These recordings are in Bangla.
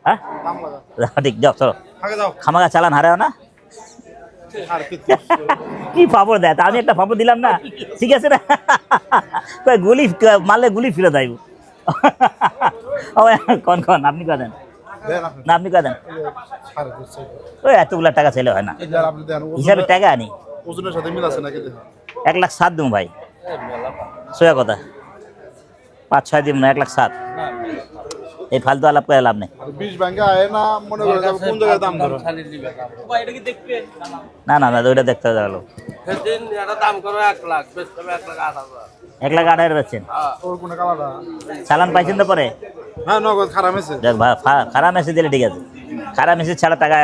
হ্যাঁ ঠিক যাও চলো খামাগা চালান হারাও না কি পাপড় দেয় আমি একটা পাপড় দিলাম না ঠিক আছে না গুলি মারলে গুলি ফিরে দেয় কন কন আপনি করেন না আপনি করেন ওই এতগুলা টাকা চাইলে হয় না হিসাবে টাকা আনি ওজনের সাথে মিল আছে নাকি 1,07,000 দেবো ভাই সোয়া কথা 5-6 দিব না 1,07,000 এই ফালতু আলাপ করে লাভ নেই 20 ব্যাংকে আয় না মনে করে কোন জায়গায় দাম ধরো না না না ওইটা দেখতে হবে গেল দাম করো 1 লাখ বেশ 1,08,000 বেচছেন ওর কোন কালারটা চালান পাইছেন তো পরে হ্যাঁ নগদ খারাপ আছে দেখ ভাই খারাপ মেসেজ দিলে ঠিক আছে খারাপ মেসেজ ছাড়া টাকা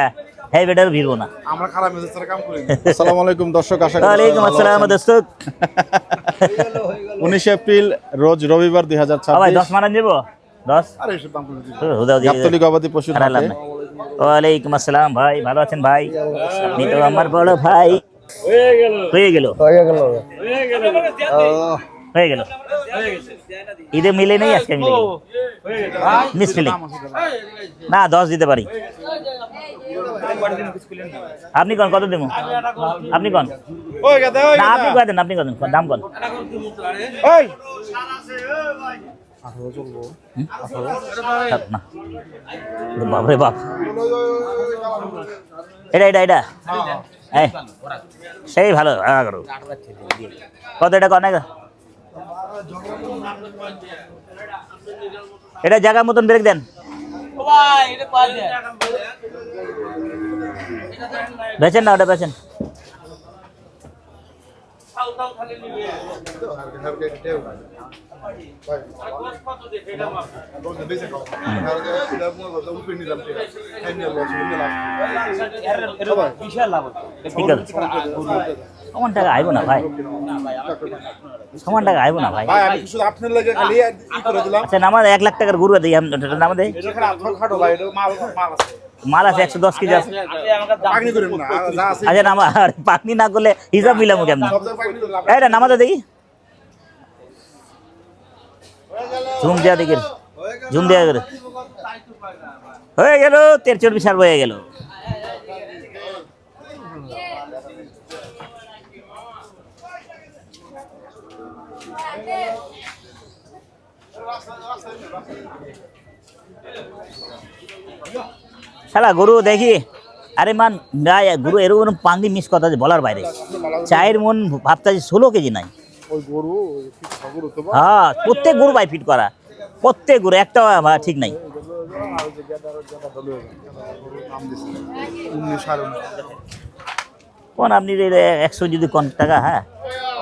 হ্যাঁ বেটার ভিড়বো না আমরা খারাপ মেসেজ ছাড়া কাম করি আসসালামু আলাইকুম দর্শক আশা করি ওয়ালাইকুম আসসালাম দর্শক 19 এপ্রিল রোজ রবিবার 2026 ভাই 10 মারান যাবো 10 আরে এসব দাম করে দিই গাবতলী গবাদি পশু হারালাম না ওয়ালাইকুম আসসালাম ভাই ভালো আছেন ভাই আপনি তো আমার বড় ভাই হয়ে গেল ঈদে মিলে নেই আজকে মিলে মিস ফিলিং না 10 দিতে পারি আপনি কোন কত দেবো আপনি কোন না আপনি কয় দেন আপনি কত দাম কোন না বাপরে বাপ এটা এটা এটা সেই ভালো কত এটা কন এটা জায়গা মতন ব্রেক দেন বেচেন না ওটা বেচেন সমান টাকা আইব না ভাই সমান টাকা আইব না ভাই আচ্ছা নামাজ 1 লাখ টাকার গরু দিই নামাজ মাল আছে 110 কেজি আছে আচ্ছা নামা পাকনি না করলে হিসাব মিলামু কেমন এটা নামাজে দেখি ঝুম দেওয়া দেখি ঝুম দেওয়া করে হয়ে গেল 43 সাল হয়ে গেল শালা গরু দেখি আরে মান গায়ে গরু এরকম পাঙ্গি মিস কথা বলার বাইরে 4 মন ভাবতাছি 16 কেজি নাই হ্যাঁ প্রত্যেক গরু ভাই ফিট করা প্রত্যেক গরু একটা ঠিক নাই কোন আপনি 100 যদি কোন টাকা হ্যাঁ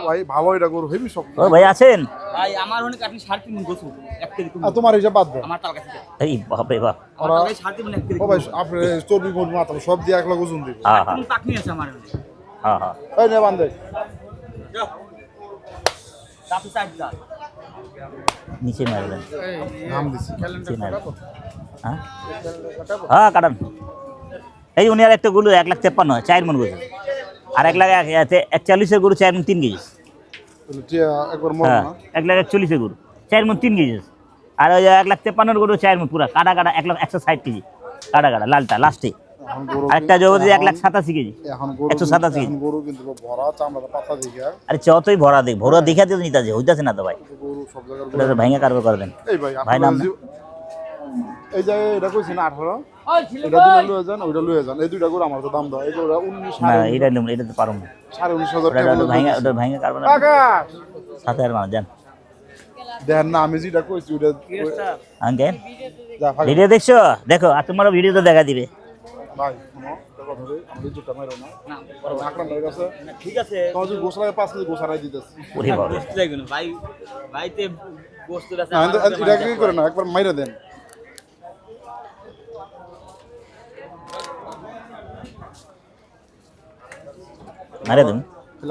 ভাই ভালো এটা গরু হেভি শক্ত ও ভাই আছেন ভাই আমার অনেক আপনি 3.5 মণ গোছু 1 কেজি আর তোমার হিসাব বাদ দাও আমার টাকা কাছে এই বাপ রে বাপ আমার টাকা 3.5 মণ 1 কেজি ও ভাই আপনি চর্বি মোট মাত্র সব দিয়ে 1 লাখ ওজন দিবে হ্যাঁ হ্যাঁ কোন পাকনি আছে আমার হ্যাঁ হ্যাঁ এই নে বান্দে তাতে 4,000 নিচে মারবেন নাম দিছি হ্যাঁ হ্যাঁ কাটান এই উনি আর একটা গরু 1,53,000 4 মণ গরু আর 1,41 এর গরু 4 মণ 3 কেজি একবার মর হ্যাঁ না 1,41 এর গরু 4 মণ 3 কেজি আর ওই 1,53,000 এর গরু 4 মণ পুরা কাটা কাটা 1,160 কেজি কাটা কাটা লালটা লাস্টে এখন গরু আরেকটা জগতে 1,87 কেজি এখন গরু 187 কেজি এখন গরু কিন্তু ভরা চামড়া পাতা দিকে আরে যতই ভরা দেখ ভরা দেখা দিয়ে নিতে হইতাছে না তো ভাই গরু সব জায়গায় এটা ভাঙা কারবার করে দেন এই ভাই ভাই নাম এই যে এটা কইছি না 18 এটা দিলে লয়ে যান ওইটা লয়ে যান এই দুইটা গরু আমার তো দাম দাও এই গরুটা 19 না এটা তো পারুম না 19,500 ওটা টাকা ভাঙা কারবার টাকা 7,000 মাস যান দেন না আমি যেটা কইছি ওইটা আঙ্কেল যা ভাই ভিডিও দেখছো দেখো আর তোমারও ভিডিও তো দেখা দিবে ভাই শুনো কথা ধরে আমি জুতা মারো না না আকরাম ভাই কাছে ঠিক আছে তো যদি গোসলায় 5 কেজি গোসরাই দিতেছি ওরে বাবা গোস্ত লাগবে না ভাই ভাইতে গোস্ত আছে না এটা কি করে না একবার মাইরা দেন মারে দেন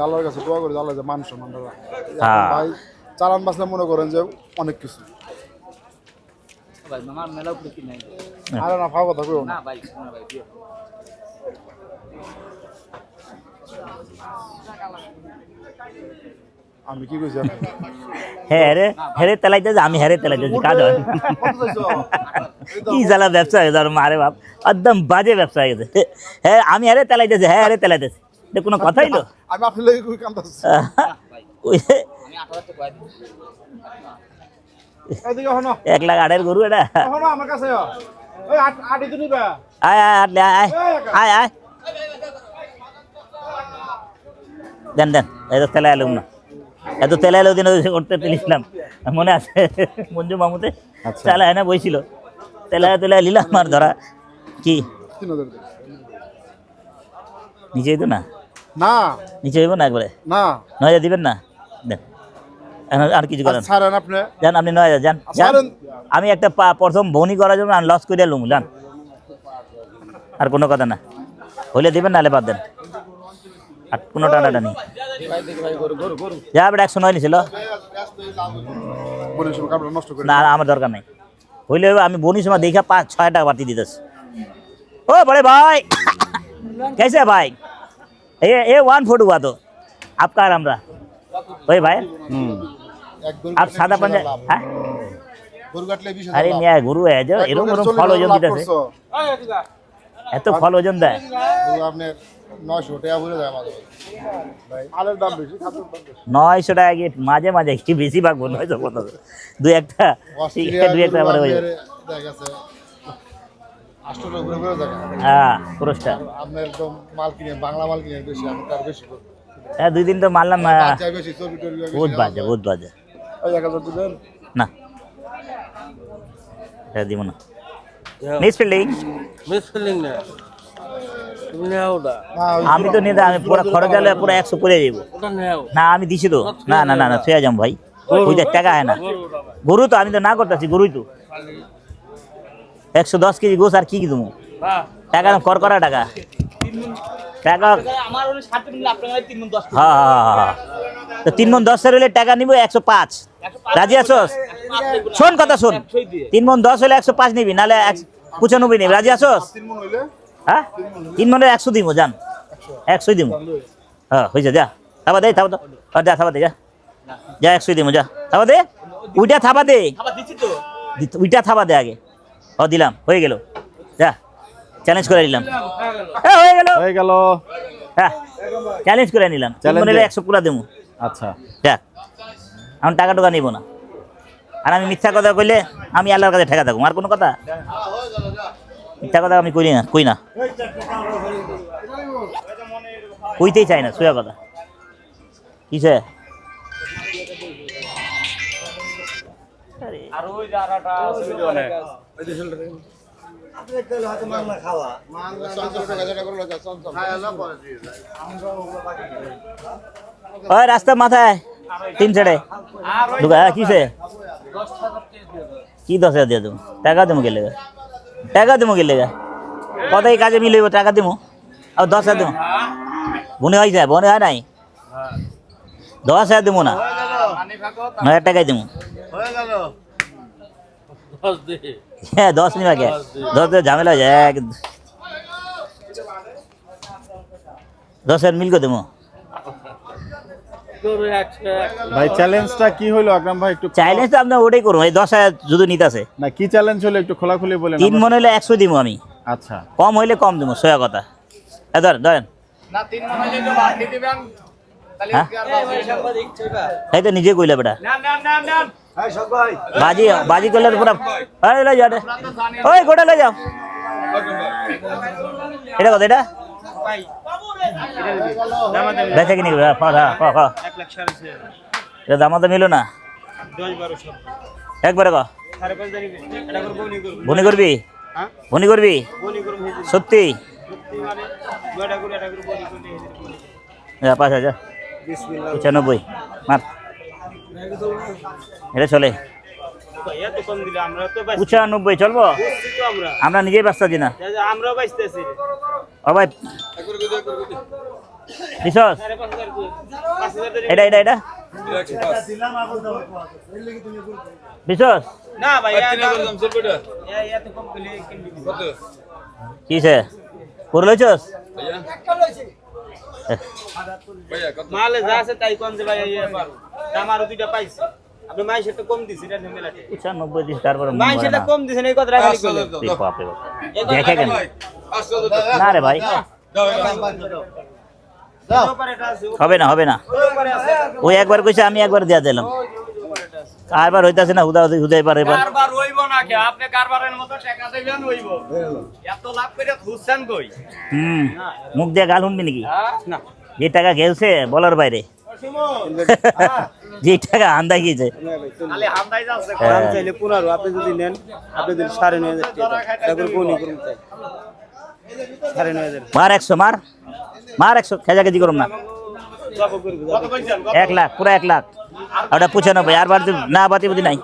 আল্লাহর কাছে দোয়া করি আল্লাহ যে মান সম্মান দাদা হ্যাঁ ভাই চালান বাসলে মনে করেন যে অনেক কিছু ভাই আমার মেলা উপরে কি নাই আরে না ফাও কথা কইও না না ভাই না ভাই দিও আমি কি কইছি আপনি? হ্যাঁ রে হেরে তেলাইতেছে আমি হেরে তেলাইতেছি কাজ হয় না। কত চাইছো? কি জ্বালা ব্যবসা হয়ে যাবে মারে বাপ একদম বাজে ব্যবসা হয়ে গেছে হ্যাঁ আমি হেরে তেলাইতেছি হ্যাঁ হেরে তেলাইতেছি এটা কোনো কথাই লো আমি আপনার লাগে কই কান্দাছি। ওই আমি 18 তে কয় দিন এদিকে হনো। 1,08,000 গরু এটা হনো আমার কাছে ওই আট দিন নিবা। আয় আয় আটলে আয় আয় আয় দেন দেন এই তো তেলা এলুম না এত তেলা এলো দিন করতে পেলিছিলাম মনে আছে মঞ্জু মামুতে তেলা এনে বইছিল তেলা তেলা নিলাম আর ধরা কি 3000 দিন। নিচেই তো না না নিচে হইব না একবারে না 9,000 দিবেন না দেন এখন আর কিছু করেন ছাড়েন আপনি। যান আপনি 9,000 যান যান ছাড়েন। আমি একটা প্রথম বনি করার জন্য লস করে লুম যান আর কোনো কথা না হইলে দিবেন নাহলে বাদ দেন আর কোনো টানাটা নেই যা বেটা 109 নিছিল বলে সব কাপড় নষ্ট করে। না আমার দরকার নেই হইলে আমি বনি সময় দেখা 5-6 টাকা বাড়তি দিতেছি ओ बड़े भाई कैसे है भाई ये 1 फुट हुआ तो आपका आराम रहा वही भाई आप सादा पंजा हाँ? গরু কাটলে 20,000 अरे न्याय गुरु है जो एरो एरो फल ओजन दिता से এত ফল ওজন দেয় গরু আপনার 900 টাকা বলে যায় মাঝে ভাই আলের দাম বেশি খাদ্যের দাম বেশি 900 টাকা কি মাঝে মাঝে কি বেশি ভাগ বন্ধ হয়েছে কত দুই একটা আবার ওই দেখা গেছে 800 টাকা ঘুরে ঘুরে যায় হ্যাঁ পুরস্কার আপনি একদম মাল কিনে বাংলা মাল কিনে বেশি আমি তার বেশি করি হ্যাঁ 2 দিন তো মারলাম চাই বেশি চর্বি টর্বি বেশি বহুত বাজে ওই 1000 দিবেন না এটা দিব না মিস ফিল্ডিং মিসফিলিং না তুমি নাও ওটা আমি তো নিয়ে আমি পুরো খরচ হলে পুরো 100 করে যাবো ওটা নাও না আমি দিছি তো না না না না ছুঁয়ে যাম ভাই ওই যে টাকা হয় না গরু তো আমি তো না করতেছি গরুই তো 110 কেজি গোস আর কি কি তুমি টাকা কর করা টাকা টাকা আমার ওই 7 মিনিট আপনার 3 মিনিট 10 হ্যাঁ হ্যাঁ তো 3 মন 10 হলে টাকা নিব 105 রাজি আছোস শোন কথা শোন 3 মন 10 হলে 105 নিবি নালে 95 নিবি রাজি আছোস 3 মণ হইলে হ্যাঁ 3 মনে 100 দিব জান 100 দিব হ্যাঁ হইছে যা থাবা দে থাবা তো আর যা থাবা দে যা যা 100 দিব যা থাবা দে উইটা থাবা দে আবার দিছি তো উইটা থাবা দে আগে ও দিলাম হয়ে গেল যা চ্যালেঞ্জ করে নিলাম হয়ে গেল হ্যাঁ চ্যালেঞ্জ করে নিলাম মনে হলে 100 পুরা দেবো আচ্ছা যা আমি টাকা টোকা নিব না আর আমি মিথ্যা কথা কইলে আমি আল্লাহর কাছে ঠেকা থাকুম আর কোনো কথা মিথ্যা কথা আমি কই না কইতেই চাই না সোজা কথা কিসে আর ওই জারাটা অনেক ওই দেশের ওই রাস্তা মাথায় 3 ছেড়ে ঢুকা কিসে কি 10,000 দিয়ে দেবো টাকা দেবো গেলে কত এই কাজে মিলব টাকা দেবো আর 10,000 দেবো বনে হয় যায় বনে হয় নাই 10,000 দেবো না 9,000 টাকাই দেবো হ্যাঁ 10 নিবা কে 10 ঝামেলা হয়ে যায় 10,000 মিল করে দেবো ভাই চ্যালেঞ্জটা কি হলো আকরাম ভাই একটু চ্যালেঞ্জ তো আপনার ওটাই করুন এই 10,000 যদি নিতে আছে না কি চ্যালেঞ্জ হলো একটু খোলাখুলি বলেন 3 মন হলে 100 দিব আমি আচ্ছা কম হইলে কম দেবো সোজা কথা ধরেন না 3 মন হইলে তো বাড়তি দিবেন তাহলে হ্যাঁ? কি আর সাংবাদিক ছেবা এই তো নিজে কইলা বেটা না এই সব ভাই বাজি করলে তো পুরা এই লই যাও রে। ওই গোটা লই যাও এটা কত এটা ভাই বেচা কিনে করবে হ্যাঁ 1 লাখ 6.5 এটা দাম তো মিলো না 10-12 একবারে ক 5.5 জানি এটা করব নি করব বনি করবি হ্যাঁ বনি করবি বনি করব সত্যি মানে দুইটা করে এটা করব বনি করতে 5,000 95 মার এটা চলে ভাইয়া তো কম দিলে আমরা তো 95 চলবো বুঝছি তো আমরা আমরা নিজেই ব্যস্ত আছি না আমরাও বাইতেছি ও ভাই বিশ্বস 5,000 এটা বিশ্বস না ভাই এত কম করলে কিনবি কত কিসে পুরো লইছস মালে যা আছে তাই কোন যে ভাই ইয়ে পারো আমার দুইটা পাইছি আপনি মাইশের তো কম দিছেন এটা মেলাতে 95 দিস তারপরে মাইশের তো কম দিছেন এই কথাটা খালি কইলেন বাপরে বাপ দেখে কেন না রে ভাই হবে না হবে না ওই একবার কইছে আমি একবার দিয়া দিলাম কারবার হইতাছে না হুদাই পারে এবার কারবার হইব না কি আপনি কারবারের মতো টাকা দিবেন হইব এত লাভ করে খুঁজছেন কই মুখ দিয়ে গাল শুনবি নাকি না যে টাকা গেলছে বলার বাইরে যে টাকা আন্দা গিয়েছে খালি হামদাই যাচ্ছে দাম চাইলে 15 আপনি যদি নেন আপনি দিন 9500 টাকা তারপর কোনি করুন চাই 9500 মার 100 মার 100 খেজা কেজি করুম না 1 লাখ পুরা 1 লাখ ওটা 95 আর বার না বাতি বুঝি নাই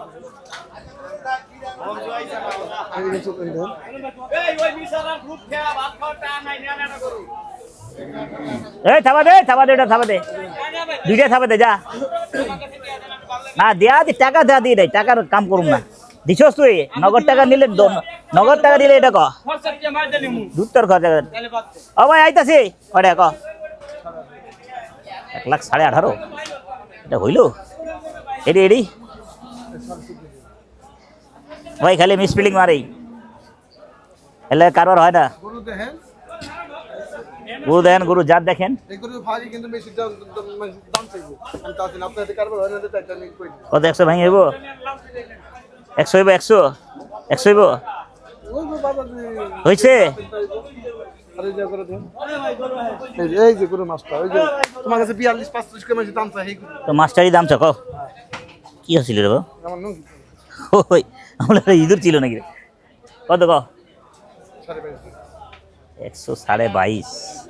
এই ওই মিশারার গ্রুপ খেয়া ভাত খাওয়াটা নাই না করু এই থাবা দে এটা থাবা দে দুইটা থাবা দে যা না দেয়া দি টাকা দেয়া দি রে টাকার কাম করুম না দিছস তুই নগদ টাকা নিলে নগদ টাকা দিলে এটা ক খরচা কে মার দিলি মু দুত্তর খরচা তাহলে বাদ ও ভাই আইতাছি ওটা ক 1 লাখ 18.5 এটা হইলো এডি ভাই খালি মিসফিলিং মারেই এলে কারবার হয় না গুরু দেখেন গুরু জাত দেখেন কত 100 ভাঙি হইব 100 হইব 100 হইব হইছে তো মাস্টারি দাম চাক কি হচ্ছিল রে ওই আমরা ইঁদুর ছিল নাকি কত ক 122.5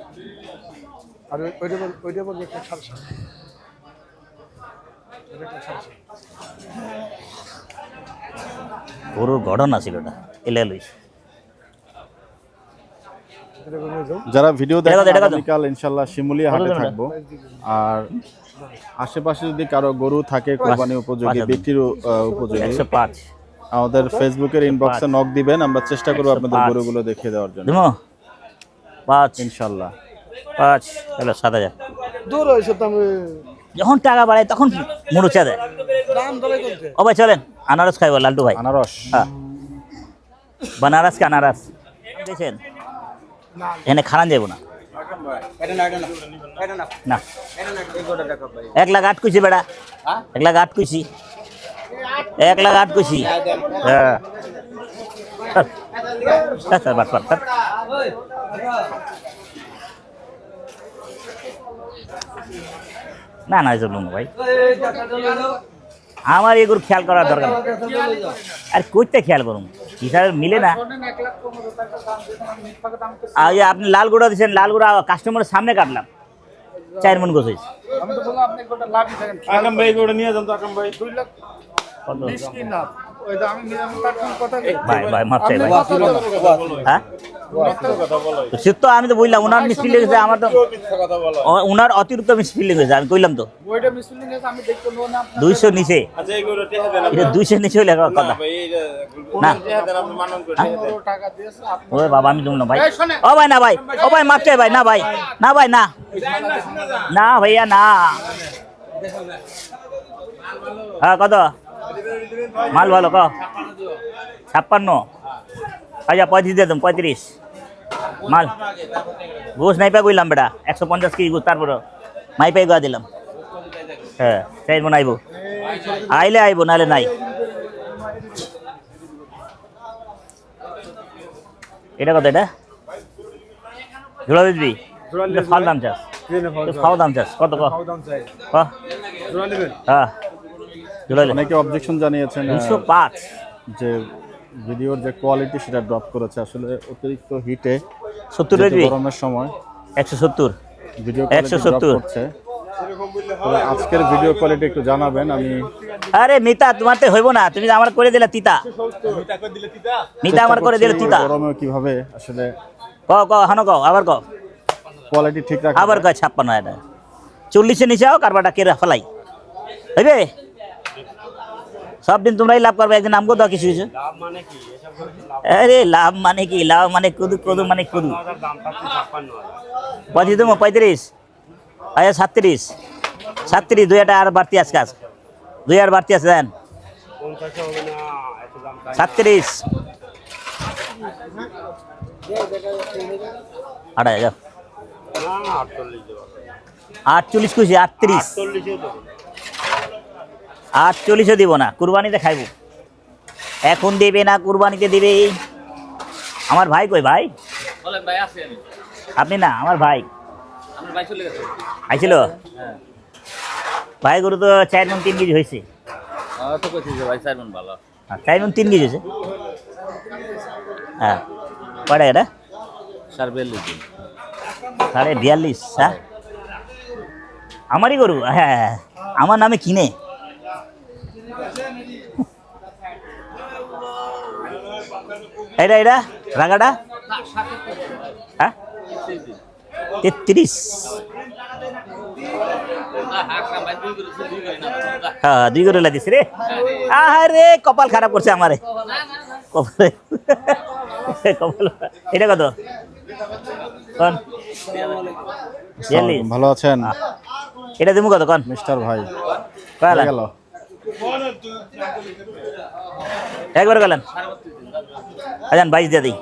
গরুর ঘটনা ছিল ওটা এলে লইস যারা ভিডিও এটা দেখেন কত? আগামীকাল ইনশাআল্লাহ শিমুলিয়া হাটে কত থাকবো আর আশেপাশে যদি কারো গরু থাকে কোরবানি উপযোগী বিক্রির উপযোগী 105 আমাদের ফেসবুকের ইনবক্সে নক দিবেন আমরা চেষ্টা করব আপনাদের গরুগুলো দেখিয়ে দেওয়ার জন্য দিমো 5 ইনশাআল্লাহ 5 হলো 7000 দূর হয়েছে তো আমি যখন টাকা বাড়ায় তখন মুড়ুচা দেয় দাম ধরে করতে ও ভাই চলেন আনারস খাইব লালটু ভাই আনারস হ্যাঁ বানারস কে আনারস দেখছেন এখানে খারান যাবো না এটা না না এটা না এই গোটা টাকা পাই 1 লাখ 8 কইছি বেড়া 1 লাখ 8 কইছি 1 লাখ 8 কইছি হ্যাঁ আচ্ছা বাস বাস না না এসব লুঙ্গ ভাই আমার এগুলো খেয়াল করার দরকার নেই। আর কইতে খেয়াল করুন হিসাবে মিলে না আর এই আপনি লাল গুঁড়া দিচ্ছেন লাল গুঁড়া কাস্টমারের সামনে কাটলাম 4 মন গোছ হয়েছে আমি তো বললাম আপনি গোটা লাভই থাকেন আকরাম ভাই ওটা নিয়ে যান তো আকরাম ভাই 2 লাখ কত 20 কি লাভ ওই তো আমি তার কোন কথা ভাই মাপ চাই ভাই হ্যাঁ তো সে তো আমি তো বললাম ওনার মিসফিলিং হয়েছে আমার তো ওনার অতিরিক্ত মিসফিলিং হয়েছে আমি কইলাম তো ওইটা মিসফিলিং আছে আমি দেখতে নো না 200 নিচে আচ্ছা এই গোটা টেহা দেন এটা 200 নিচে হলে কথা ভাই এইটা না টেহা দেন আপনি মানন করে পুরো টাকা দিয়েছে আপনি ওরে বাবা আমি দুমলাম ভাই ও ভাই না ভাই ও ভাই মাপ চাই ভাই না ভাই না ভাই না না ভাইয়া না হ্যাঁ কত মাল ভালো ক 56 আচ্ছা 35 দিয়ে দেব 35 মাল গোস নাই পাই কইলাম বেটা 150 কেজি গোস তারপর মাই পাই গা দিলাম হ্যাঁ চাই মন আইব আইলে আইব নালে নাই এটা কত এটা জোড়া দিবি ফাল দাম চাস ফাও দাম চাস কত ক দাম চাই ক জোড়া নেবেন হ্যাঁ জোড়া অনেকে অবজেকশন জানিয়েছেন 205 যে ভিডিওর যে কোয়ালিটি সেটা ড্রপ করেছে আসলে অতিরিক্ত হিটে 70 দিবি গরমের সময় 170 ভিডিও কোয়ালিটি ড্রপ 170 করছে তবে আজকের ভিডিও কোয়ালিটি একটু জানাবেন আমি আরে মিতা তোমার তো হইব না তুমি আমার করে দিলে তিতা মিতা আমার করে দিলে তিতা গরমে কিভাবে আসলে ক ক হানো ক আবার ক কোয়ালিটি ঠিক রাখা আবার ক 56 এটা 40 নিচে আও কারবাটা কেরা ফেলাই হইবে সব দিন তোমরাই লাভ করবে একদিন আমগো দাও কিছু কিছু আরে লাভ মানে কি লাভ মানে কুদু কুদু মানে কুদু পঁচিশ দেবো 35 আচ্ছা 37 দুই একটা আর বাড়তি আজকে আছে 2000 বাড়তি আছে দেন 37 8,000 48 খুশি 38 48 দিব না, কুরবানিতে খাইব। এখন দেবে না, কুরবানিতে দেবে। আমার ভাই কই ভাই? বলেন ভাই আছেন? আপনি না, আমার ভাই আমার ভাই চলে গেছে। আইছিল। ভাই গরু তো 4 মণ 3 কেজি হয়েছে। তো কইছি যে ভাই চাইবেন ভালো। 4 মণ 3 কেজি হয়েছে। হ্যাঁ কয়টা এটা? 42 42.5। হ্যাঁ আমারই গরু, হ্যাঁ আমার নামে কিনে। এটা এটা রাগাটা হ্যাঁ 33। হ্যাঁ 2 করে লাগিস রে। আরে কপাল খারাপ করছে আমারে, কপালে কপাল। এটা কত কোন? 42। ভালো আছেন এটা দেবো কত কোন? মিস্টার ভাই? কয়লা হয়ে গেল একবার গেলেন। আজান 22 দিয়ে দিই।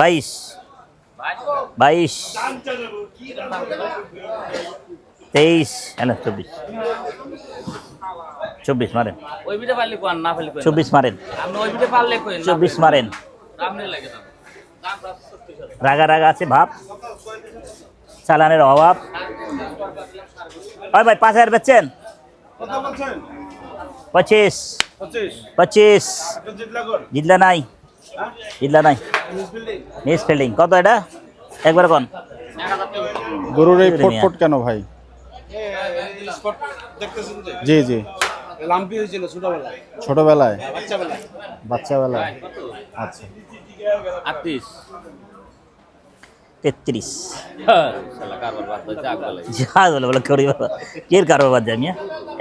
22 23 হ্যালো 24 মারেন। ওই বিটে পারলে কোন না পারলে কোন? 24 মারেন। আপনি ওই বিটে পারলে কোন? 24 মারেন। আপনি লাগে দাম। দাম 70। রাগা রাগা আছে ভাব, চালানের অভাব। ওই ভাই 5000 বেচছেন? 25 25 জিতলা নাই, জিতলা নাই। মিস ফিল্ডিং কত এটা একবার কোন? গরুর এই ফটফট কেন ভাই? জি জি লাম্পি হয়েছিল ছোটবেলায়, ছোটবেলায় বাচ্চাবেলায়। বাচ্চাবেলায়। আচ্ছা 38 33 শালা কারবার বাদ হইছে আগ গলাই। যা বলে বলে করি বাবা, কের কারবার বাদ যাই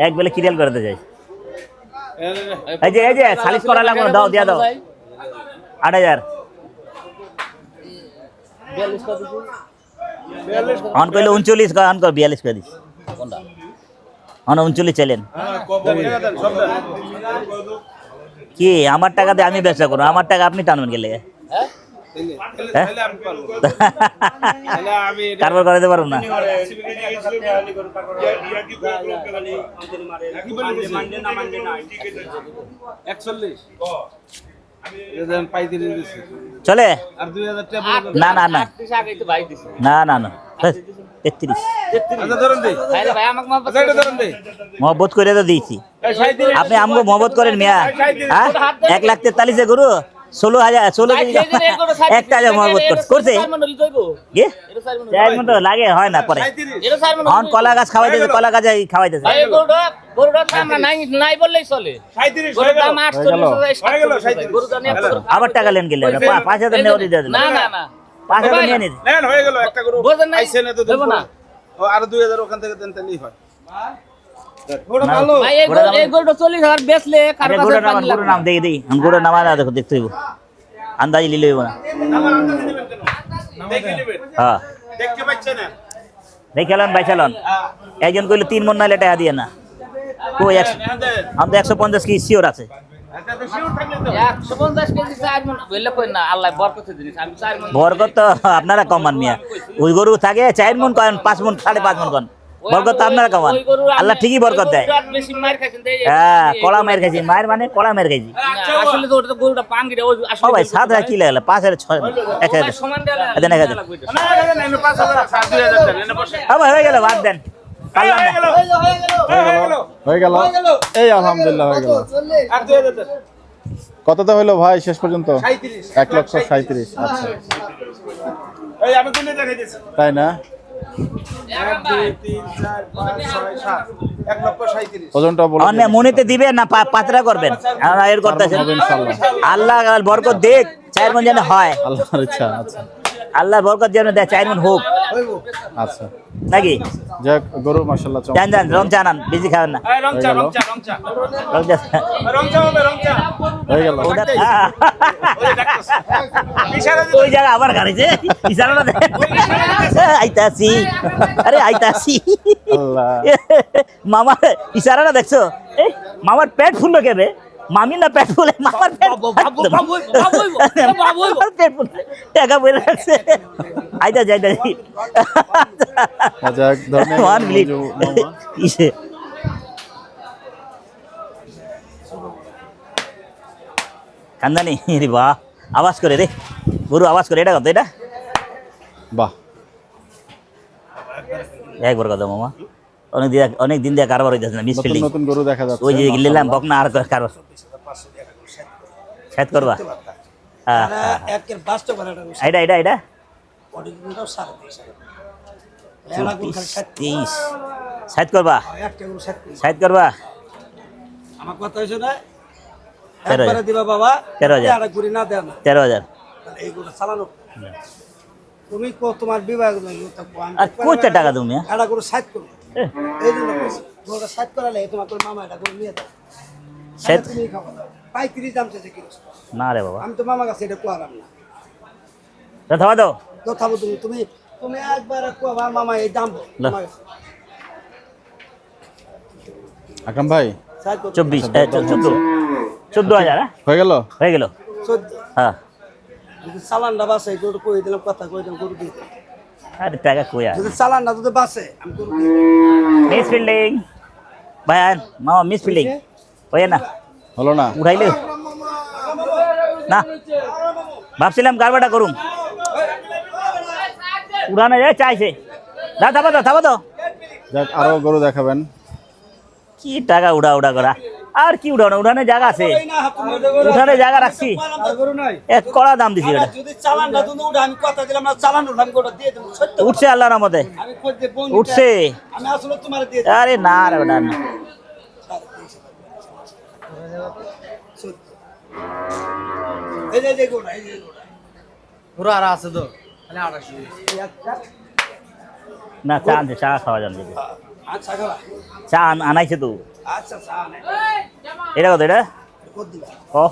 এক বেলা কিরিয়াল করতে যাই। এই যে সালিশ করা লাগবে, দাও দিয়া দাও 8000 অন কইলে 39 কয়, অন কর 42 করে দিস। কোনটা? অন 39 চাইলেন কি? আমার টাকা দিয়ে আমি ব্যবসা করবো, আমার টাকা আপনি টানবেন গেলে? হ্যাঁ? হ্যাঁ? আমি পারবো। কারবার করাতে পারবো না। চলে আর 2000 টাকা না না না 38 আগে তো ভাই দিছে। না না না 33 ধরুন দে। আরে ভাই আমাকে মাফ এটা ধরুন দে। মহব্বত করে তো দিয়েছি। আপনি আমগো মহব্বত করেন মিয়া? হ্যাঁ 1,43,000 গরু 16,000 একটা হাজার মহব্বত করছে কি? 4 মণ লাগে হয় না পরে। এখন কলা গাছ খাওয়াইতেছে, কলা গাছ খাওয়াইতেছে। ভাই গরুটা তো আমরা নাই নাই বললেই চলে। 37 গরুর দাম 48 গরু দাম আবার টাকা লেন গেলে 5,000 নেওয়া দিয়ে দেন। না না না 5,000 নিয়ে নিন। নেন হয়ে গেল একটা গরু। বোঝেন নাই? আইছেন এত দেব না। ও আর 2000 ওখান থেকে দেন তাহলেই হয়। না, ভাই এই গরুটা 40,000 বেচলে কার আরে কাছে গরুর নাম, পানি গরুর নাম দেখি দিই। গরুর নাম না দেখো, দেখতে হইব, আন্দাজি লিলে হইব না। দেখে নেবেন। হ্যাঁ দেখতে পাচ্ছেন না? দেখালেন বাইচালন। একজন কইলো 3 মণ নাইলে টাকা দিয়ে না। কই 100 আমি তো 150 কি শিওর আছে। এটা তো শিওর থাকলে তো 150 কেজি 4 মণ বললে কই না, আল্লাহ বরকত দিন। আমি 4 মণ বরকত তো আপনারা কমান মিয়া। ওই গরু থাকে 4 মণ কয়েন, 5 মণ 5.5 মণ কন, বরকত তো আপনারা কমান। আল্লাহ ঠিকই বরকত দেয়। বেশি মার খাইছেন তাই। হ্যাঁ কলা মার খাইছি, মায়ের মানে কলা মার খাইছি। আসলে তো ওটা তো গরুটা পাঙ্গিরে ওই ও আসলে ভাই 7,000 কি লাগলো? 5,000 6 1000 সমান দেয়া দেন 1000 না না না 5000 2000 দেন এনে বসে। আবার হয়ে গেল, বাদ দেন। পারলাম না। হয়ে গেল এই আলহামদুলিল্লাহ হয়ে গেল। আর 2000 দেন। কততে হলো ভাই শেষ পর্যন্ত? 37 1,37,000। আচ্ছা এই আমি কোনে দেখাই দিয়েছি। তাই না? 1 2 3 4 5 6 7 1,37,000 ওজনটা বলে অন্য মনেতে দিবেন না পাতরা করবেন? আমরা এর করতেছেন। হবে ইনশাআল্লাহ। আল্লাহ বরকত দেখ, 4 মণ যেন হয়। আল্লাহর ইচ্ছা। আচ্ছা আল্লাহর বরকত যেন দেয়, 4 মণ হোক আচ্ছা নাকি? যাক, গরু মাশাআল্লাহ যান যান, রং চা আনান, বেশি খাবেন না। রং চা হয়ে গেল। ওই জায়গা আবার গাড়িছে ইশারাটা দে। আইতাছি, আরে আইতাছি। আল্লাহ, মামার ইশারাটা দেখছো? এই মামার পেট ফুললো কেবে? মামি না পেট ফুলে, মামার পেট মামার পেট ফুলে টাকা বলে রাখছে। আইতাছি আইতাছি। যাক, ধন্যবাদ ওয়ান মিনিট। মঞ্জু মামা। ইসে কান্দানি রে বাহ, আওয়াজ করে রে গরু, আওয়াজ করে। এটা কত? এটা বাহ, একবার কথা মামা, অনেক দিন দিয়ে কারবার হইতেছে না, মিস নতুন ফিল্ডিং। নতুন গরু দেখা যাচ্ছে। ওই যে নিলাম বকনা আর কারবার সেট করবা। হ্যাঁ হ্যাঁ, এটা এটা এটা 23 সাইড করবা, সাইড করবা। আমার কথা হয়েছে না, 13,000 একবারে দিবা বাবা, 13,000 আর ঘুরি না দেয় না, 13,000। এইগুলো চালানো। তুমি তোমার বিভাগ আর কয়টা টাকা তুমি? এটা করে সাইড করো, এই জন্য ওটা সাইড করালে তোমার তোর মামা এটা করে নিয়ে দাও, সেট তুমি খাবো না পাইকারি দাম চাইছে কি? না রে বাবা, আমি তো মামা কাছে এটা কোয়ালাম না, থামা দাও। তো খাবো তুমি তুমি তুমি একবার কোয়া মামা এই দাম না। তোমার কাছে। আকরাম ভাই, সাইড করো 24 14,000 হয়ে গেল। হয়ে গেল। 14 হ্যাঁ, যদি চালানটা বাসে গরু কই দিলাম, কথা কই দিলাম, গরু দিয়ে দিলাম। আরে টাকা কইয়া যদি চালানটা যদি বাসে আমি গরু দিয়ে দিলাম। মিস ফিল্ডিং ভাই, মামা মিস ফিল্ডিং হয়ে না, হলো না? উঠাইলে না, ভাবছিলাম কারবারটা করুম, উড়ানো যায় চাইছে। দা থামা দাও, থামা দাও। যাক, আরো গরু দেখাবেন। কি টাকা উড়া উড়া করা, আর কি উড়ানো? উঠানে জায়গা আছে, উঠানে জায়গা রাখছি, আর গরু নাই, এক কড়া দাম দিছি এটা। যদি চালানটা তুমি উঠে আমি কথা দিলাম না, চালান উঠে আমি গোটা দিয়ে দেবো, সত্য উঠছে আল্লাহর রহমতে, আমি কই যে বোন উঠছে। আমি আসলে তোমার দিয়ে আরে না রে বেটা, না। এই যে গোটা, এই যে গোটা পুরো আর আছে তো মানে 28 না, চা আনছে, চা খাওয়া যাবে। আচ্ছা খাওয়া, চা আনাইছে তো। আচ্ছা চালান এটা কত? এটা কত দিবা? ও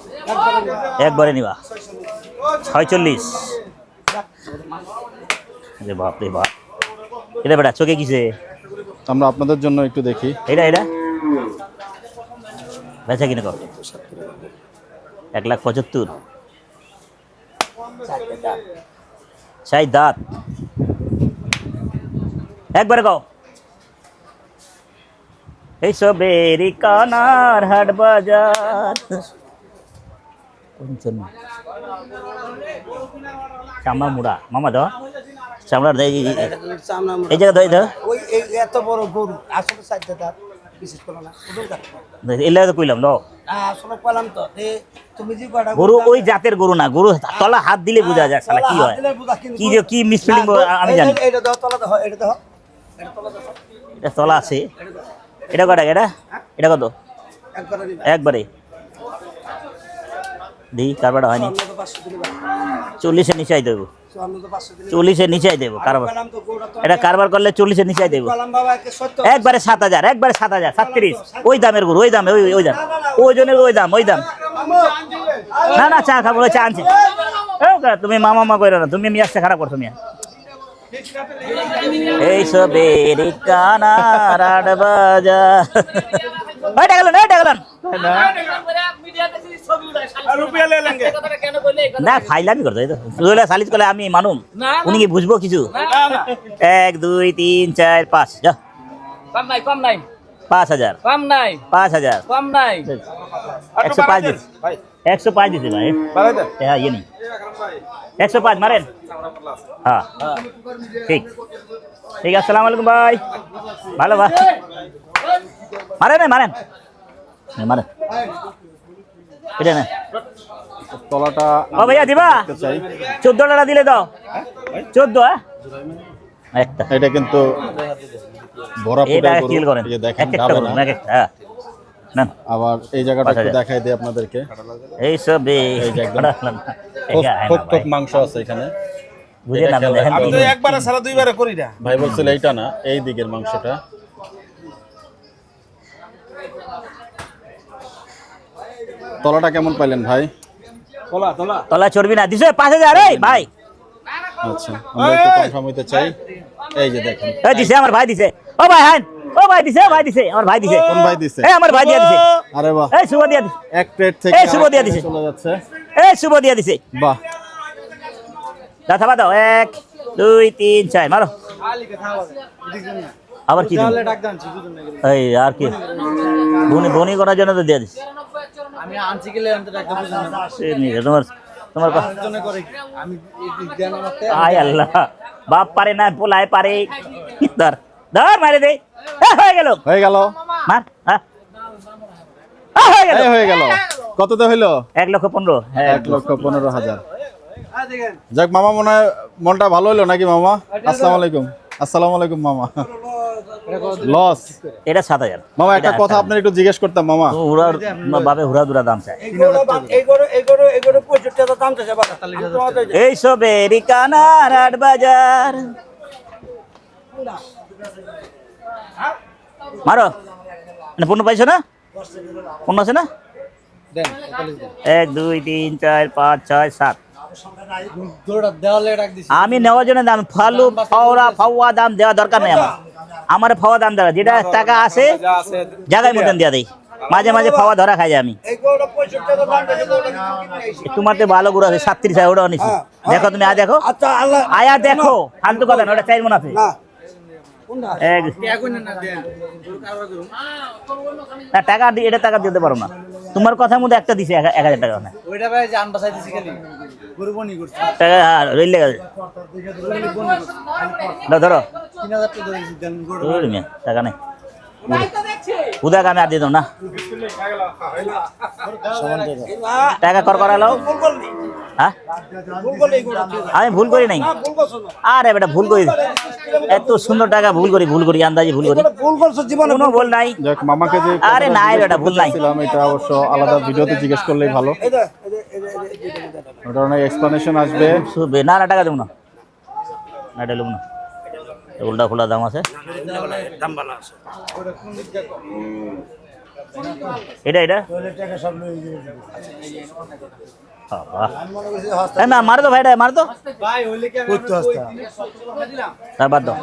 একবারে নিবা 46। রে বাপ রে বাপ, এটা বেটা চোখে কিসে? আমরা আপনাদের জন্য একটু দেখি। এটা এটা বেচা কিনে কর 1,75,000। চাই দাঁত একবারে কও। এই সবেরি কানার হাট বাজার, চামড়া মুড়া মামা দাও, চামড়া চামড়া এই জায়গা দাও, দাও ওই এত বড় গরু আসলে সাইডটা দাঁত বিশেষ করে না, ওদের দাঁত এলে তো কইলাম দাও। আসলে কইলাম তো তুমি যে কয়টা গরু ওই জাতের গরু না, গরু তলা হাত দিলে বোঝা যায় শালা কি হয়, কি যে কি মিসফিলিং আমি জানি। এটা দাও, তলা দাও, এটা দাও, এটা তলা দাও, এটা তলা আছে। এটা কটা? এটা কত? একবার নিবা, একবারে দিই, কারবারটা হয়নি। আমরা তো 500 দিবা, 40-এর নিচে আই দেবো, আমরা তো 500 দিবা, 40-এর নিচে আই দেবো কারবার। কইলাম তো গরুটা তো এটা কারবার করলে 40-এর নিচে আই দেবো। কইলাম বাবা একে সত্য একবারে 7,000, একবারে 7,000, 37 ওই দামের গরু, ওই দামে, ওই দাম, ওজনের ওই দাম, ওই দাম। না না, চা খাবো, চা আনছে। তুমি মামা মা কইরো না, তুমি মিয়াজটা খারাপ করছো মিয়া। এই সবের কানার হাট বাজার। ওই টাকা লোন, ওই টাকা লোন। না ফাইলামি করতো, এই তো তুই সালিশ করলে আমি মানুম, উনি কি বুঝবো কিছু? 1 2 3 4 5 যা, কম নাই, কম নাই, 5,000, কম নাই, 5,000, কম নাই। 105 দিস, 105 দিছে ভাই। হ্যাঁ ये नहीं 105 মারেন। হ্যাঁ ঠিক ঠিক, আসসালামু আলাইকুম ভাই, ভালো ভাই, মারেন মারেন মারেন, এটা না তলাটা ও ভাইয়া দিবা দেখতে চাই। 14 টাকা দিলে দাও, 14 একটা। এটা কিন্তু ভরা এটা ফুটের গরু। কিল করেন, এই যে দেখেন, এক একটা যাবে করুন, না। এক একটা। হ্যাঁ নেন, আবার এই জায়গাটা একটু 5,000 দেখাই দিই আপনাদেরকে। এই সব এই যে একদম থোক থোক মাংস আছে এখানে। বুঝে না দেখেন আমি তো একবারে সারা দুইবারে করি না ভাই বলছিল এইটা না, এই দিকের মাংসটা। তলাটা কেমন পাইলেন ভাই? তোলা তোলা তলা চর্বি না দিছে 5000 এই ভাই আচ্ছা, আমরা একটু কনফার্ম হইতে চাই। এই যে দেখেন, এই দিছে আমার ভাই দিছে ও ভাই হ্যাঁ ও ভাই দিছে আমার ভাই দিছে কোন ভাই দিছে? এই আমার ভাই দিয়া দিছে আরে বাহ, এই শুভ দিয়া দিছে এক প্লেট থেকে এই শুভ দিয়া আরেক দিছে। প্লেটে চলে যাচ্ছে। এই শুভ দিয়া দিছে বাহ, দাও দাও 1 2 3 4 মারো আবার কি দিন? ডাক দানছি বুঝুন না এই আর কি বনি করার জন্য তো দিয়া দিছে আমি আনছি গেলে আমি তো ডাকতে বুঝুন না এই নিয়ে তোমার তোমার জন্য করে আমি এই জ্ঞান আমাতে আয় আল্লাহ বাপ পারে না পোলায় পারে ধর ধর মারে দে হয়ে গেল হয়ে গেল, মার হ্যাঁ হয়ে গেল এই হয়ে গেল। কততে হইলো? 1,15,000 হ্যাঁ 1,15,000। যাক মামা, মনে হয় মনটা ভালো হলো নাকি মামা? আসসালামু আলাইকুম। আসসালামু আলাইকুম মামা। লস এটা 7,000 মামা, একটা কথা আপনার একটু জিজ্ঞেস করতাম মামা। হুড়া বাবে হুড়া দুরা দাম চাই এই গরু 65,000 দাম চাইছে বাবা 45,000 এই সবেরই কানার হাট বাজার মারো মানে পণ্য পাইছো না? পণ্য আছে না? দেন 45 দেন 1 2 3 4 5 6 7 দৌড়া দেওয়ালে ডাক দিছি আমি নেওয়ার জন্য দাম ফালু ফাওয়া দাম দেওয়া দরকার নেই আমার ফাওয়া দাম দেওয়া যেটা টাকা আছে যা আছে জায়গায় মতন দিয়া দেই মাঝে মাঝে ফাওয়া ধরা খাই যায় আমি এই গরুটা 65,000 দাম চাইছে তোমার তো ভালো গুড় আছে 37 ওটাও নিছি দেখো তুমি দেখো আচ্ছা আল্লাহ আয়া দেখো ফালতু কথা না ওটা 4 মন আছে না কোনটা এক এখন না দেন গরু কারবার করুন না টাকা এটা টাকা দিতে পারো না তোমার কথার মধ্যে একটা দিছে 1000 টাকা না ওইটা ভাই জান বাসাই দিছি খালি গরু বনি করছে টাকা রইলে গেছে দাও ধরো 3000 টাকা ধরেছি দেন গরু ওই মিয়া টাকা নাই উদা আমি আর দিয়ে দাও না টাকা কর করালো হ্যাঁ আমি ভুল করি নাই আরে বেটা ভুল করি এত সুন্দর টাকা ভুল করি আন্দাজে ভুল করি ভুল করছো জীবনে কোনো ভুল নাই যাক মামাকে যে আরে নাই বেটা ভুল নাই ছিলাম, এটা অবশ্য আলাদা ভিডিওতে জিজ্ঞেস করলেই ভালো। এটা ওটা অনেক এক্সপ্লেনেশন আসবে। না না টাকা দেবো না না এটা নেবো না উল্টা খোলা দাম আছে দাম ভালো আছে এটা টাকা সব লই বাহ না মার তো ভাইটা মার তো ভাই হইলে কি করতে আসতা তার বাদ দাও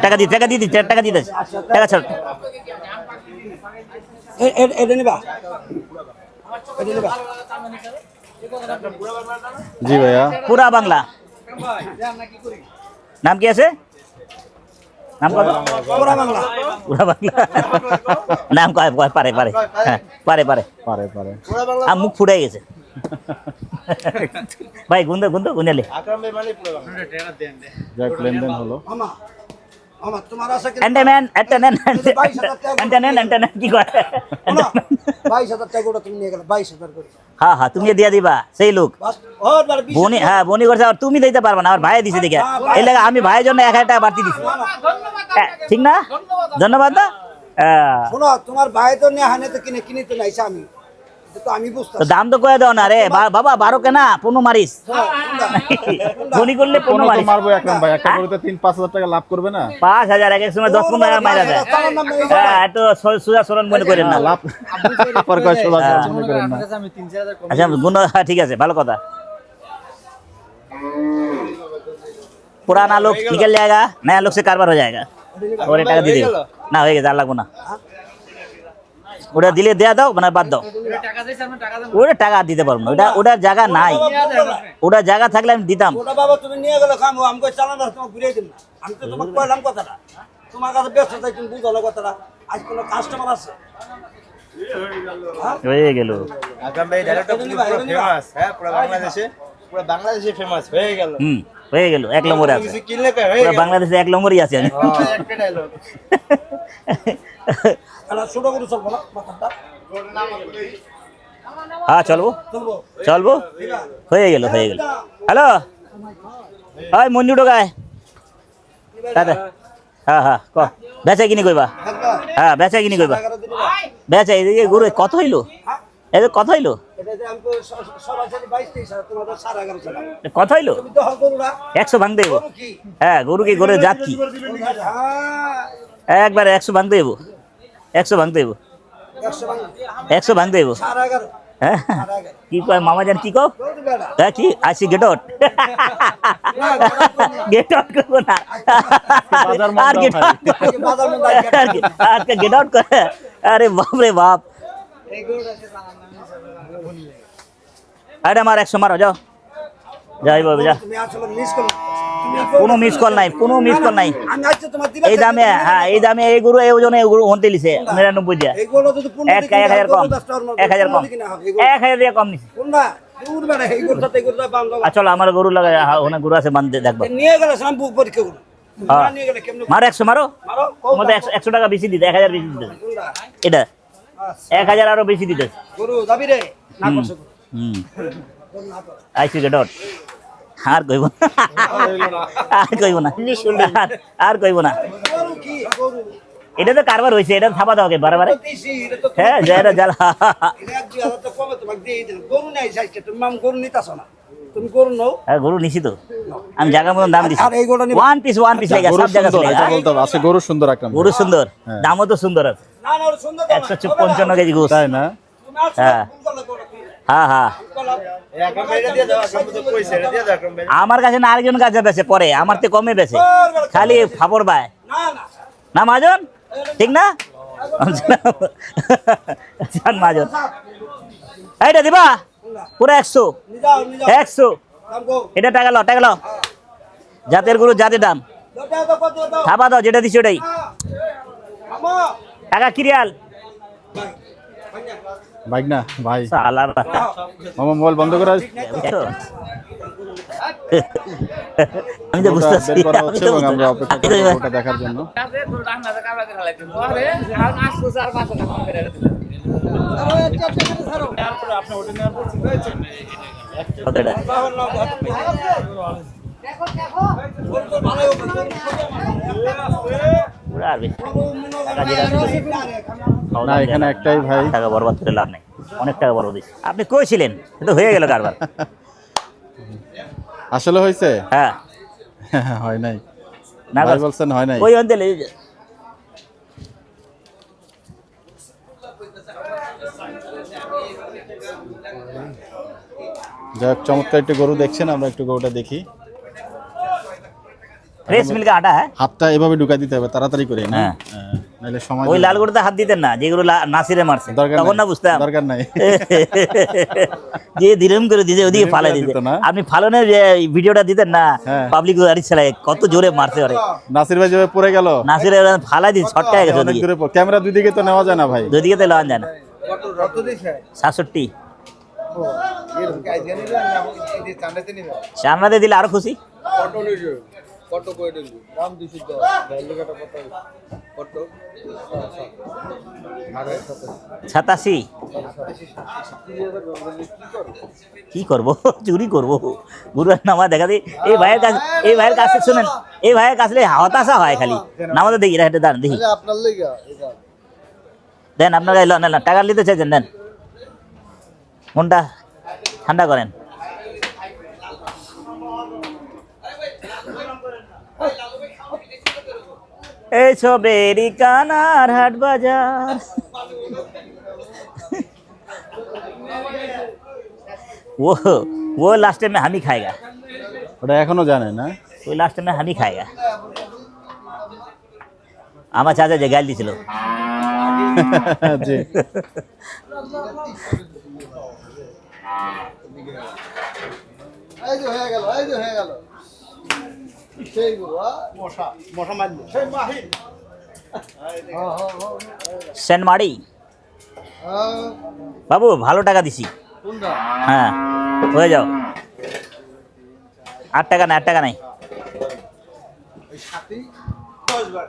টাকা দি টাকা দিয়ে টাকা ছাড় এটা নিবা এটা নিবা জি ভাইয়া, পুরা বাংলা নাম কি আছে নাম কত পুরা বাংলা পুরা বাংলা নাম কয় পারে হ্যাঁ পারে পারে পারে। আর মুখ ফুটাই গেছে ভাই গুন্দালে আকরাম ভাই মানে পুরা বাংলা টাকা দেন দে যাক লেনদেন হলো। মামা মামা তোমার আছে কি এন্টারনেন কি করে 22,000 টাকা ওটা তুমি নিয়ে গেলে 22,000 করে হ্যাঁ হ্যাঁ তুমি দিয়া দিবা সেই লোক বাস ওর বার 20 বনি হ্যাঁ বনি করছে আর তুমি দিতে পারবা না আর ভাই দিছে দেখে এই লাগে আমি ভাইয়ের জন্য 1000 টাকা বাড়তি দিছি ঠিক না ধন্যবাদ না শোনো তোমার ভাই তো নিয়ে হানে তো কিনে তো নাইছে আমি তো আমি বুঝতাম তো দাম তো কয়ে দাও না রে বাবা 12 কেনা 15 মারিস বনি করলে 15 কোনো তো মারিস মারবো একরাম ভাই, একটা গরুতে 3-5 হাজার টাকা লাভ করবে না? 5000 এক সময় 10-15 টাকা মারা যায় হ্যাঁ এত সুজা সরণ মনে করেন না লাভ আবার কয় সোজা সরল মনে করেন না। আমি 3-4,000 কম আচ্ছা গুণ ঠিক আছে ভালো কথা पुराना लोग निकल जाएगा नया लोग से कारबार हो जाएगा और ये टाका দিয়ে দিও না হয়ে গেছে আর লাগবো না ওটা দিলে দেয়া দাও মানে বাদ দাও টাকা দিছ আমি টাকা দেব ওটা টাকা দিতে পারবো না ওটা জায়গা নাই ওটা জায়গা থাকলে আমি দিতাম ওটা বাবা তুমি নিয়ে গেলে খামো আমাকে চালান না তোমাকে ঘুরিয়ে দিন আমি তো তোমাকে কইলাম কথাটা তোমার কাছে ব্যস্ত তাই তুমি বুঝালো কথাটা আজ কোনো কাস্টমার আছে হয়ে গেল আকরাম ভাই ডাইরেক্ট পুরো ফেমাস হ্যাঁ পুরো বাংলাদেশে ফেমাস হয়ে গেল হয়ে গেল এক নম্বরে আছে কিছু কিনলে কই হয়ে পুরো গেল বাংলাদেশে এক নম্বরই আছে আমি একটা ডায়লগ আলা ছোট করে চলবো না মাথাটা হ্যাঁ চলবো চলবো হয়ে গেল হ্যালো ওই মঞ্জু ঢোকায় দাদা হ্যাঁ হ্যাঁ ক বেচা কিনি কইবা হ্যাঁ বেচা কিনি কইবা বেচা এদিকে গরু কত হইলো এই যে কথা হইলো এটা যে আমি সরাসরি 22-23 তোমাদের 11.5 টাকা কথা হইলো তুমি তো গরুরা 100 ভাঙতে দেবো গরু কি হ্যাঁ গরু কি গরুর জাত কি হ্যাঁ একবারে 100 ভাঙতে দেবো 100 ভাঙতে দেবো 100 ভাঙতে দেবো 11.5 হ্যাঁ কি কয় মামা জান কি কও গরু বেড়া হ্যাঁ কি আসি গেট আউট গেট আউট করবো না বাজার আর গেট আউট আগে বাজার মধ্যে আজকে গেট আউট করে আরে বাপ রে বাপ এই গরুটা সে আরে আমার 100 মারো যাও যাই বাবা যা তুমি আসলে মিস করো তুমি কোনো মিস কল নাই কোনো মিস কল নাই আমি আজকে তোমার দিবা এই দামে হ্যাঁ এই দামে এই গরু এই ওজনে এই গরু হনতে লিছে 99 দিয়া এই গরু যদি 1000 কম 1000 কম 1000 দিয়া কম নিছে কোনটা দূর বেড়া এই গরুটা এই গরুটা বান্ধব চলো আমার গরু লাগা ওখানে গরু আছে বান্ধে দেখবো নিয়ে গেলে সাম বুক পরীক্ষা করো হ্যাঁ। না নিয়ে গেলে কেমনে মারো 100 মারো মারো তোমাদের 100 টাকা বেশি দিতে 1000 বেশি দিতে কোনটা এটা 1000 আরো বেশি দিতে গরু যাবি রে না করছ হুম আইসি গেট আউট আর কইব না আর কইব না আর কইব না গরু কি গরু এটা তো কারবার হইছে এটা থাপা দাও কে বারে বারে দিছি এটা তো হ্যাঁ যায়রা জ্বালা এটা 2000 তো কমে তোমাকে দিয়ে দিল গরু নাই সাইজটা তুমি মাম গরু নিতাছ না তুমি গরু নাও হ্যাঁ গরু নিছি তো আমি জায়গা মতন দাম দিছি আর এই গরুটা নিবা ওয়ান পিস লেগে গরু সব জায়গা সুন্দর লেগে এটা বলতে হবে আছে গরু সুন্দর একটা গরু সুন্দর দামও তো সুন্দর আছে না না ওটা সুন্দর দাম 155 কেজি গোস তাই না তুমি আসো হ্যাঁ। ভুল করলে গরু হ্যাঁ হ্যাঁ আমার কাছে না আরেকজন কাছে বেছে পরে আমার তো কমে বেছে খালি ফাপড় বায় না না না মাজন ঠিক না জান মাজন এইটা দিবা পুরো 100 নিজাও নিজাও 100 দাম গো এটা টাকা লাও টাকা লাও জাতের গরু জাতের দাম দাও দাও কত দাও থাপা দাও যেটা দিছি ওটাই আমা টাকা কিরিয়াল বাইক না ভাই সালার মামা মোবাইল বন্ধ করে বুঝছো? আমি তো বুঝতেছি বের করা আমি হচ্ছে তো এবং আমরা অপেক্ষা বুঝতেছি। করব ওটা দেখার জন্য কাছে গরুটা আপনাদের কাছে ঢালাইতে পরে আর 800 আর 500 টাকা করে দিলেন কত এটা? পুরা আর বেশি। টাকা যেটা দিছি, খাওয়া না দাওয়া এখানে দেয়া একটাই ভাই টাকা বরবাদ করে লাভ নেই অনেক টাকা বরবাদ দিছি আপনি কইছিলেন তো হয়ে গেল কারবার আসলে হয়েছে হ্যাঁ হয় নাই না ভাই বলছেন হয় নাই ওই অঞ্চলে যাই হোক, চমৎকার একটু গরু দেখছেন আমরা একটু গরুটা দেখি ফ্রেশ মিল্ক আটা হ্যাঁ হাতটা এভাবে ঢুকাই দিতে হবে তাড়াতাড়ি করে না হ্যাঁ। নাহলে সময় ওই দিবে লাল গরুতে হাত দিতেন না যেগুলো নাসিরে মারছে দরকার তখন নাই, না বুঝতাম দরকার নাই। যে দিরম করে দিতে ওদিকে দিরম ফালাই করে দিতে দিত না। আপনি ফালনের যে ভিডিওটা দিতেন না হ্যাঁ। পাবলিক গাড়ি চালায় কত জোরে মারছে ওরে নাসির ভাই যেভাবে পড়ে গেল নাসিরে ফালাই দিচ্ছে ছটকা গেছে অনেক ওদিকে দূরে ক্যামেরা দুই দিকে তো নেওয়া যায় না ভাই দুদিকে তো লওয়া যায় না কত রক্ত দিছে 67 এরকম কাজ জানি না আমি চান্দাতে নিবে চামড়াতে দিলে আরো খুশি কত নিবে কত কই দিবি দাম 210 ভ্যালুটা কত কত আরে 87 কি করব চুরি করব গুরুর নামা দেখা দিই এই ভাইয়ের কাছে শুনেন এই ভাইয়ের কাছে হতাশা হয় খালি নামাতে দেখি এটা দাঁড়ান দেখি আপনার লাগা এটা দেন আপনার না টাকা নিতে চাইছেন দেন মনটা ঠান্ডা করেন এই সবেরি কানার হাট বাজার वो लास्ट में हम ही खाएगा ওটা এখনো জানে না वो लास्ट में हम ही खाएगा আমার চাচা যে গাল দিছিল জি এই যে হয়ে গেল সেই গো মশা মারলো সেই মাহি সেনমারি বাবু ভালো টাকা দিছি কোনটা হ্যাঁ হয়ে যাও 8 টাকা না 8 টাকা নাই ওই সাথী 10 বার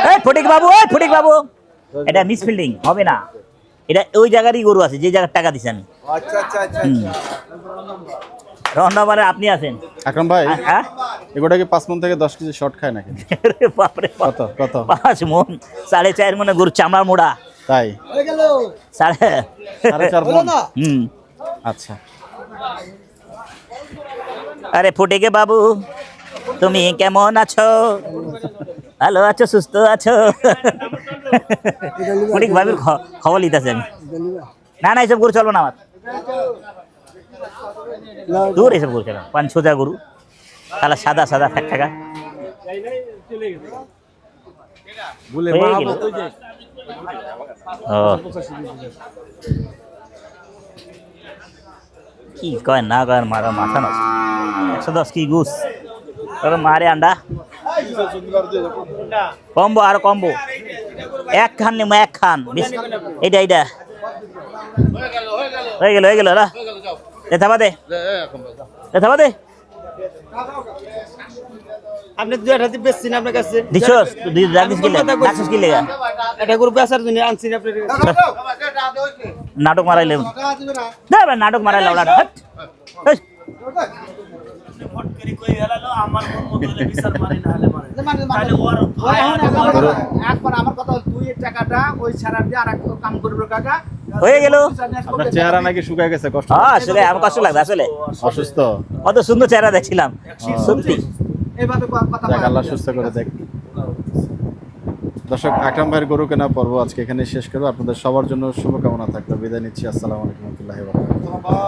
এই ফটিক বাবু এটা মিসফিল্ডিং হবে না এটা ওই জায়গারই গরু আছে যে জায়গার টাকা দিছি আমি আচ্ছা হুম। রহনাবারে আপনি আছেন আকরাম ভাই হ্যাঁ এগুলো কি 5 মণ থেকে 10 কেজি শর্ট খায় নাকি আরে বাপরে বাপ। কত কত 5 মণ 4.5 মণে গরু চামড়ার মোড়া তাই সাড়ে 4.5 মণ হুম আচ্ছা আরে ফুটিকে বাবু তুমি কেমন আছো ভালো আছো সুস্থ আছো ফুটিক বাবুর খবর লিতেছেন না না এসব গরু চলবো না আমার দূর এসব গরু চলো 5-6 গরু তাহলে সাদা সাদা ফ্যাট থাকা বলে হয়ে গেল। ও কি কয় না কয় মারা মাথা নষ্ট 110 কি গুস তোর মারে আন্ডা কম্বো আর কম্বো এক খান নিমো এক খান এইটা এইটা হয়ে গেল না থাবা দে থাবা দে আপনি দুই হাতে বেচছেন আপনার কাছে দিছস দুই রাখিস কি লাগা রাখিস কি লাগা এটা গরু বেচার জন্য আনছি আপনার নাটক মারাইলে না ভাই নাটক মারাইলে ওটা একবার আমার কথা তুই এই টাকাটা ওই ছাড়া দিয়ে আর একটা কাম করবো কাকা হয়ে গেল আপনার চেহারা নাকি শুকায় গেছে কষ্ট হ্যাঁ আসলে আমার কষ্ট লাগবে আসলে অসুস্থ কত সুন্দর চেহারা দেখছিলাম সত্যি এইভাবে কথা যাক আল্লাহ সুস্থ করে দেখ দর্শক আকরাম ভাইয়ের গরু কেনা পর্ব আজকে এখানে শেষ করবো আপনাদের সবার জন্য শুভকামনা থাকলো বিদায় নিচ্ছি আসসালামু আলাইকুম ওয়া রাহমাতুল্লাহি ওয়া বারাকাতুহু